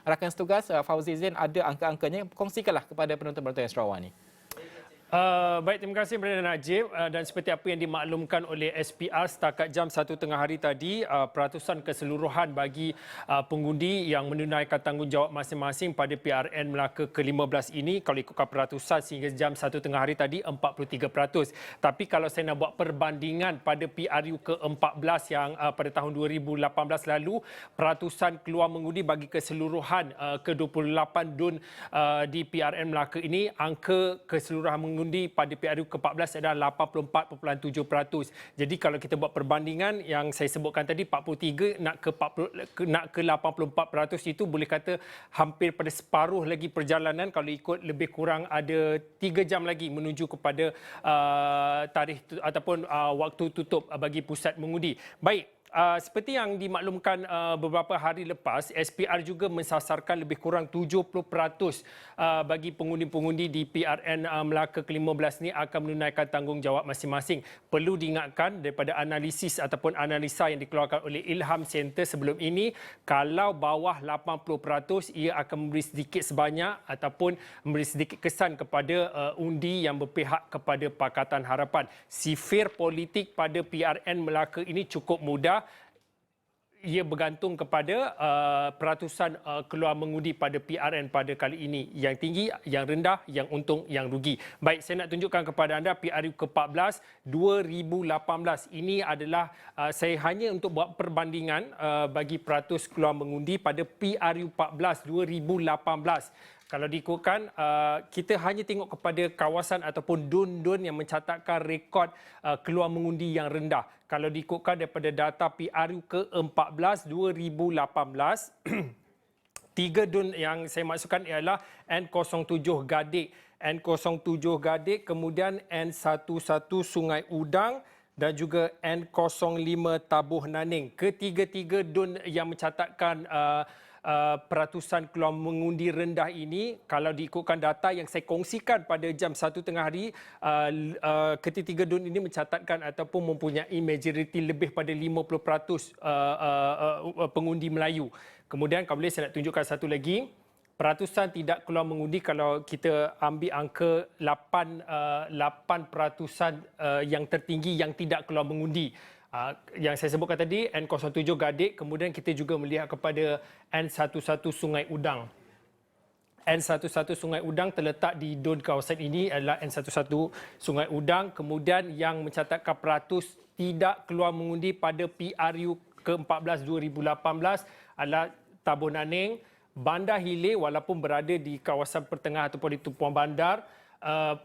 rakan setugas Fauzi Zain ada angka-angkanya, kongsikanlah kepada penonton-penonton yang Sarawak ni. Baik, terima kasih kepada Najib. Dan seperti apa yang dimaklumkan oleh SPR setakat jam 1 tengah hari tadi, peratusan keseluruhan bagi pengundi yang menunaikan tanggungjawab masing-masing pada PRN Melaka ke-15 ini, kalau ikutkan peratusan sehingga jam 1 tengah hari tadi, 43%. Tapi kalau saya nak buat perbandingan pada PRU ke-14 yang pada tahun 2018 lalu, peratusan keluar mengundi bagi keseluruhan ke-28 DUN di PRN Melaka ini, angka keseluruhan mengundi pada PRU ke-14 adalah 84.7%. Jadi kalau kita buat perbandingan yang saya sebutkan tadi, 43 nak ke 84% itu boleh kata hampir pada separuh lagi perjalanan kalau ikut lebih kurang ada 3 jam lagi menuju kepada tarikh ataupun waktu tutup bagi pusat mengundi. Baik. Seperti yang dimaklumkan beberapa hari lepas, SPR juga mensasarkan lebih kurang 70% bagi pengundi-pengundi di PRN Melaka ke-15 ini akan menunaikan tanggungjawab masing-masing. Perlu diingatkan daripada analisis ataupun analisa yang dikeluarkan oleh Ilham Center sebelum ini, kalau bawah 80% ia akan memberi sedikit sebanyak ataupun memberi sedikit kesan kepada undi yang berpihak kepada Pakatan Harapan. Sifir politik pada PRN Melaka ini cukup mudah. Ia bergantung kepada peratusan keluar mengundi pada PRN pada kali ini. Yang tinggi, yang rendah, yang untung, yang rugi. Baik, saya nak tunjukkan kepada anda PRU ke-14 2018. Ini adalah saya hanya untuk buat perbandingan bagi peratus keluar mengundi pada PRU 14 2018. Kalau diikutkan, kita hanya tengok kepada kawasan ataupun DUN-DUN yang mencatatkan rekod keluar mengundi yang rendah. Kalau diikutkan daripada data PRU ke-14 2018, 3 DUN yang saya maksudkan ialah N07 Gadik, N07 Gadik, kemudian N11 Sungai Udang dan juga N05 Tabuh Naning. Ketiga-tiga DUN yang mencatatkan peratusan keluar mengundi rendah ini, kalau diikutkan data yang saya kongsikan pada jam 1 tengah hari, ketiga DUN ini mencatatkan ataupun mempunyai majoriti lebih pada 50% pengundi Melayu. Kemudian kalau boleh saya nak tunjukkan satu lagi, peratusan tidak keluar mengundi kalau kita ambil angka 8% yang tertinggi yang tidak keluar mengundi. Yang saya sebutkan tadi, N07 Gadik, kemudian kita juga melihat kepada N11 Sungai Udang. N11 Sungai Udang terletak di DUN kawasan ini adalah N11 Sungai Udang, kemudian yang mencatatkan peratus tidak keluar mengundi pada PRU ke-14 2018 adalah Tabuh Naning, Bandar Hilir walaupun berada di kawasan pertengah ataupun di tumpuan bandar,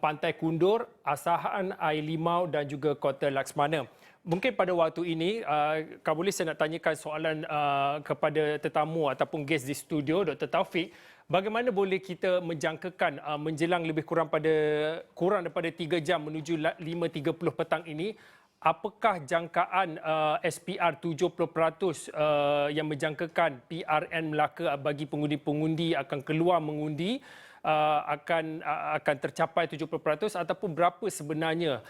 Pantai Kundur, Asahan, Air Limau dan juga Kota Laksmana. Mungkin pada waktu ini, kalau boleh saya nak tanyakan soalan kepada tetamu ataupun guest di studio, Dr. Taufik, bagaimana boleh kita menjangkakan menjelang lebih kurang daripada 3 jam menuju 5.30 petang ini, apakah jangkaan SPR 70% yang menjangkakan PRN Melaka bagi pengundi-pengundi akan keluar mengundi akan tercapai 70% ataupun berapa sebenarnya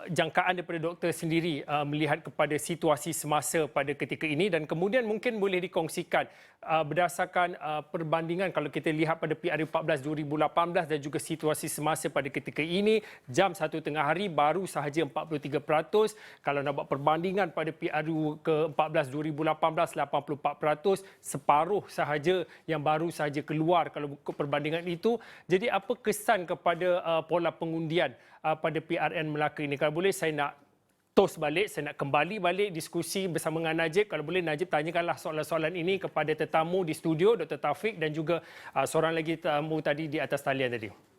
jangkaan daripada doktor sendiri melihat kepada situasi semasa pada ketika ini, dan kemudian mungkin boleh dikongsikan berdasarkan perbandingan kalau kita lihat pada PRU 14 2018 dan juga situasi semasa pada ketika ini, jam 1 tengah hari baru sahaja 43%. Kalau nak buat perbandingan pada PRU ke-14 2018 84%, separuh sahaja yang baru sahaja keluar kalau perbandingan itu. Jadi apa kesan kepada pola pengundian pada PRN Melaka ini? Kalau boleh saya nak tos balik, saya nak kembali balik diskusi bersama dengan Najib. Kalau boleh Najib tanyakanlah soalan-soalan ini kepada tetamu di studio, Dr. Taufik dan juga seorang lagi tetamu tadi di atas talian tadi.